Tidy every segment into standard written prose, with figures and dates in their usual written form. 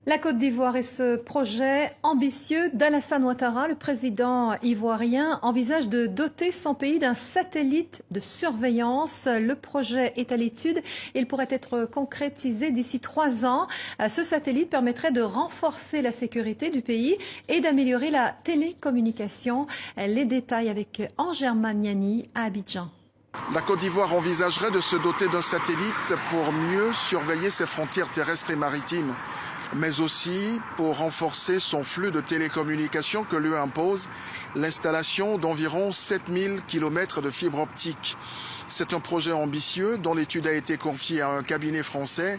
La Côte d'Ivoire et ce projet ambitieux d'Alassane Ouattara, le président ivoirien, envisage de doter son pays d'un satellite de surveillance. Le projet est à l'étude. Il pourrait être concrétisé d'ici 3 ans. Ce satellite permettrait de renforcer la sécurité du pays et d'améliorer la télécommunication. Les détails avec Angers Magnani à Abidjan. La Côte d'Ivoire envisagerait de se doter d'un satellite pour mieux surveiller ses frontières terrestres et maritimes, mais aussi pour renforcer son flux de télécommunications que lui impose l'installation d'environ 7000 km de fibre optique. C'est un projet ambitieux dont l'étude a été confiée à un cabinet français.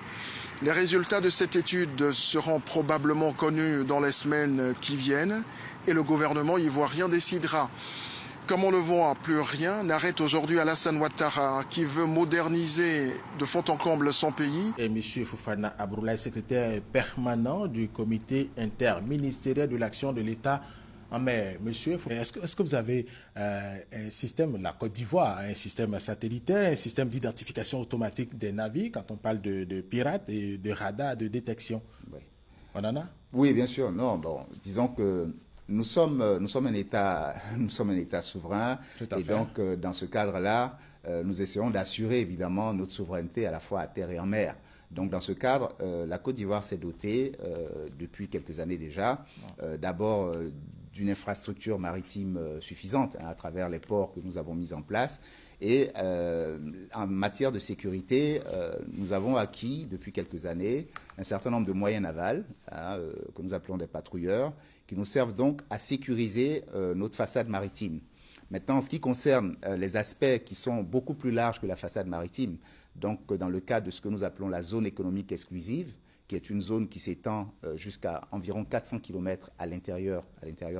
Les résultats de cette étude seront probablement connus dans les semaines qui viennent et le gouvernement ivoirien décidera. Comme on le voit, plus rien n'arrête aujourd'hui Alassane Ouattara qui veut moderniser de fond en comble son pays. Et M. Fofana Abdoulaye, secrétaire permanent du comité interministériel de l'action de l'État en mer. Monsieur, est-ce que vous avez un système, la Côte d'Ivoire, un système satellitaire, un système d'identification automatique des navires quand on parle de pirates et de radars de détection? Oui. On en a? Oui, bien sûr. Non, bon, disons que nous sommes un État souverain et donc dans ce cadre-là, nous essayons d'assurer évidemment notre souveraineté à la fois à terre et en mer. Donc dans ce cadre, la Côte d'Ivoire s'est dotée depuis quelques années déjà, d'abord d'une infrastructure maritime suffisante à travers les ports que nous avons mis en place. Et en matière de sécurité, nous avons acquis depuis quelques années un certain nombre de moyens navals que nous appelons des patrouilleurs, qui nous servent donc à sécuriser notre façade maritime. Maintenant, en ce qui concerne les aspects qui sont beaucoup plus larges que la façade maritime, donc dans le cadre de ce que nous appelons la zone économique exclusive, qui est une zone qui s'étend jusqu'à environ 400 km à l'intérieur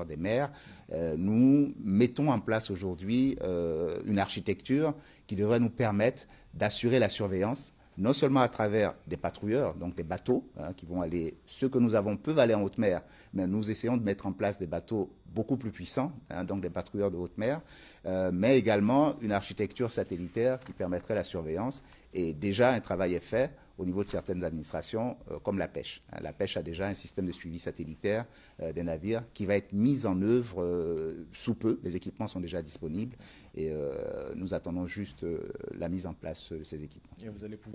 des mers, nous mettons en place aujourd'hui une architecture qui devrait nous permettre d'assurer la surveillance, non seulement à travers des patrouilleurs, donc des bateaux qui vont aller, ceux que nous avons peuvent aller en haute mer, mais nous essayons de mettre en place des bateaux beaucoup plus puissants, donc des patrouilleurs de haute mer, mais également une architecture satellitaire qui permettrait la surveillance. Et déjà, un travail est fait au niveau de certaines administrations, comme la pêche. La pêche a déjà un système de suivi satellitaire des navires qui va être mis en œuvre sous peu. Les équipements sont déjà disponibles et nous attendons juste la mise en place de ces équipements. Et vous allez pouvoir